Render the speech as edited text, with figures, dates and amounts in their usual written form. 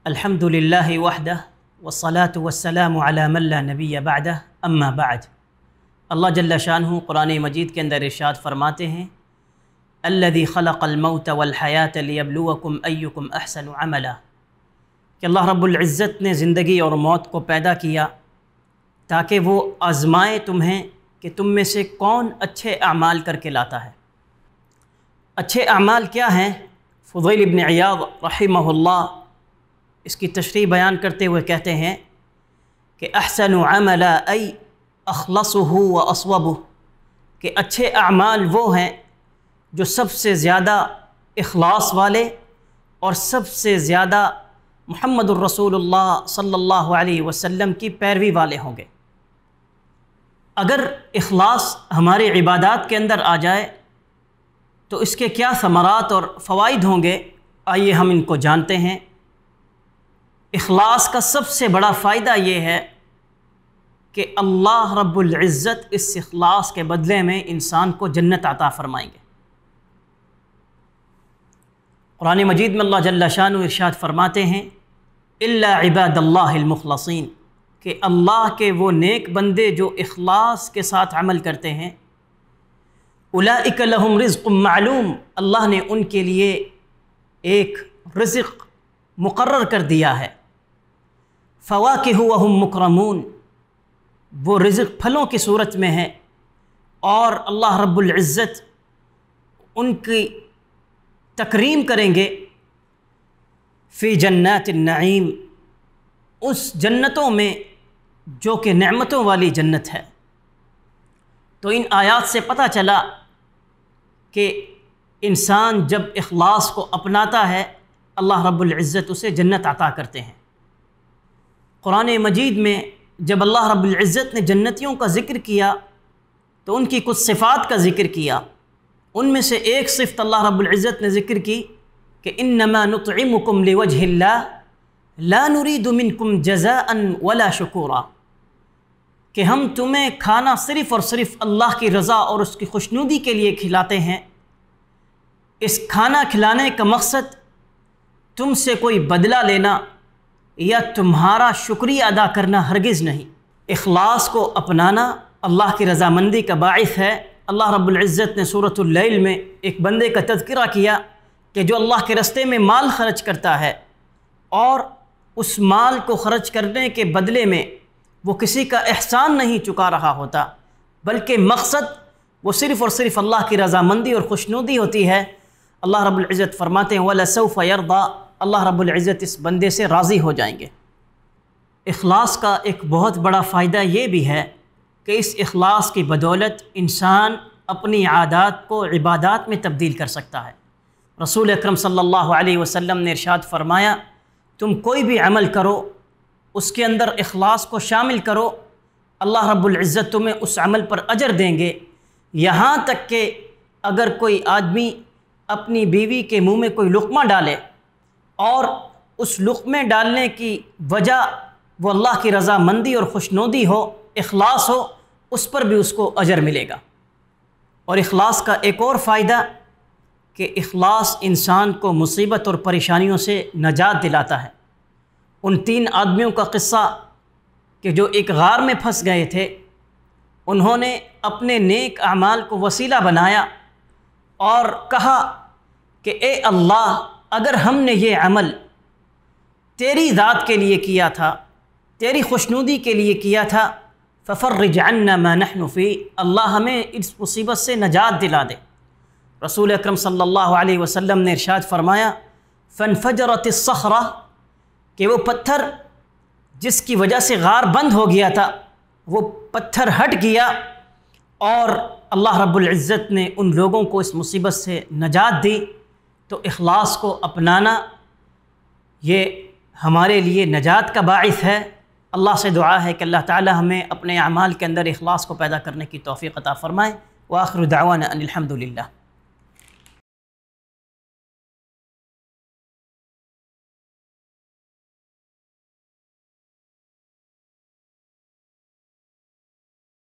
الحمد للہ وحدہ والصلاة والسلام علی من لا نبی بعدہ اما بعد۔ اللہ جل شانہ قرآن مجید کے اندر ارشاد فرماتے ہیں الذی خلق الموت والحیاة لیبلوکم ایکم احسن عملا، کہ اللہ رب العزت نے زندگی اور موت کو پیدا کیا تاکہ وہ آزمائے تمہیں کہ تم میں سے کون اچھے اعمال کر کے لاتا ہے۔ اچھے اعمال کیا ہیں؟ فضیل ابن عیاض رحمہ اللہ اس کی تشریح بیان کرتے ہوئے کہتے ہیں کہ احسن عملا ای اخلصہ و اصوبہ، کہ اچھے اعمال وہ ہیں جو سب سے زیادہ اخلاص والے اور سب سے زیادہ محمد الرسول اللہ صلی اللہ علیہ وسلم کی پیروی والے ہوں گے۔ اگر اخلاص ہماری عبادات کے اندر آ جائے تو اس کے کیا ثمرات اور فوائد ہوں گے، آئیے ہم ان کو جانتے ہیں۔ اخلاص کا سب سے بڑا فائدہ یہ ہے کہ اللہ رب العزت اس اخلاص کے بدلے میں انسان کو جنت عطا فرمائیں گے۔ قرآن مجید میں اللہ جل شانہ ارشاد فرماتے ہیں الا عباد اللہ المخلصین، کہ اللہ کے وہ نیک بندے جو اخلاص کے ساتھ عمل کرتے ہیں، اولئک لہم رزق معلوم، اللہ نے ان کے لیے ایک رزق مقرر کر دیا ہے۔ فواکہ وہم مکرمون، وہ رزق پھلوں کی صورت میں ہے، اور اللہ رب العزت ان کی تکریم کریں گے فی جنات النعیم، اس جنتوں میں جو کہ نعمتوں والی جنت ہے۔ تو ان آیات سے پتہ چلا کہ انسان جب اخلاص کو اپناتا ہے اللہ رب العزت اسے جنت عطا کرتے ہیں۔ قرآن مجید میں جب اللہ رب العزت نے جنتیوں کا ذکر کیا تو ان کی کچھ صفات کا ذکر کیا، ان میں سے ایک صفت اللہ رب العزت نے ذکر کی کہ انما نطعمکم لوجہ اللہ لا نرید منکم جزاء ولا شکورا، کہ ہم تمہیں کھانا صرف اور صرف اللہ کی رضا اور اس کی خوشنودی کے لیے کھلاتے ہیں، اس کھانا کھلانے کا مقصد تم سے کوئی بدلہ لینا یا تمہارا شکریہ ادا کرنا ہرگز نہیں۔ اخلاص کو اپنانا اللہ کی رضامندی کا باعث ہے۔ اللہ رب العزت نے سورۃ اللیل میں ایک بندے کا تذکرہ کیا کہ جو اللہ کے راستے میں مال خرچ کرتا ہے اور اس مال کو خرچ کرنے کے بدلے میں وہ کسی کا احسان نہیں چکا رہا ہوتا، بلکہ مقصد وہ صرف اور صرف اللہ کی رضامندی اور خوشنودی ہوتی ہے۔ اللہ رب العزت فرماتے ہیں وَلَسَوْفَ يَرْضَى، اللہ رب العزت اس بندے سے راضی ہو جائیں گے۔ اخلاص کا ایک بہت بڑا فائدہ یہ بھی ہے کہ اس اخلاص کی بدولت انسان اپنی عادات کو عبادات میں تبدیل کر سکتا ہے۔ رسول اکرم صلی اللہ علیہ وسلم نے ارشاد فرمایا تم کوئی بھی عمل کرو اس کے اندر اخلاص کو شامل کرو، اللہ رب العزت تمہیں اس عمل پر اجر دیں گے، یہاں تک کہ اگر کوئی آدمی اپنی بیوی کے منہ میں کوئی لقمہ ڈالے اور اس لقمے ڈالنے کی وجہ وہ اللہ کی رضا مندی اور خوشنودی ہو، اخلاص ہو، اس پر بھی اس کو اجر ملے گا۔ اور اخلاص کا ایک اور فائدہ کہ اخلاص انسان کو مصیبت اور پریشانیوں سے نجات دلاتا ہے۔ ان تین آدمیوں کا قصہ کہ جو ایک غار میں پھنس گئے تھے، انہوں نے اپنے نیک اعمال کو وسیلہ بنایا اور کہا کہ اے اللہ، اگر ہم نے یہ عمل تیری ذات کے لیے کیا تھا، تیری خوشنودی کے لیے کیا تھا، ففرج عنا ما نحن فی، اللہ ہمیں اس مصیبت سے نجات دلا دے۔ رسول اکرم صلی اللہ علیہ وسلم نے ارشاد فرمایا فانفجرت الصخرہ، کہ وہ پتھر جس کی وجہ سے غار بند ہو گیا تھا وہ پتھر ہٹ گیا، اور اللہ رب العزت نے ان لوگوں کو اس مصیبت سے نجات دی۔ تو اخلاص کو اپنانا یہ ہمارے لیے نجات کا باعث ہے۔ اللہ سے دعا ہے کہ اللہ تعالی ہمیں اپنے اعمال کے اندر اخلاص کو پیدا کرنے کی توفیق عطا فرمائے۔ وآخر دعوانا ان الحمد للہ۔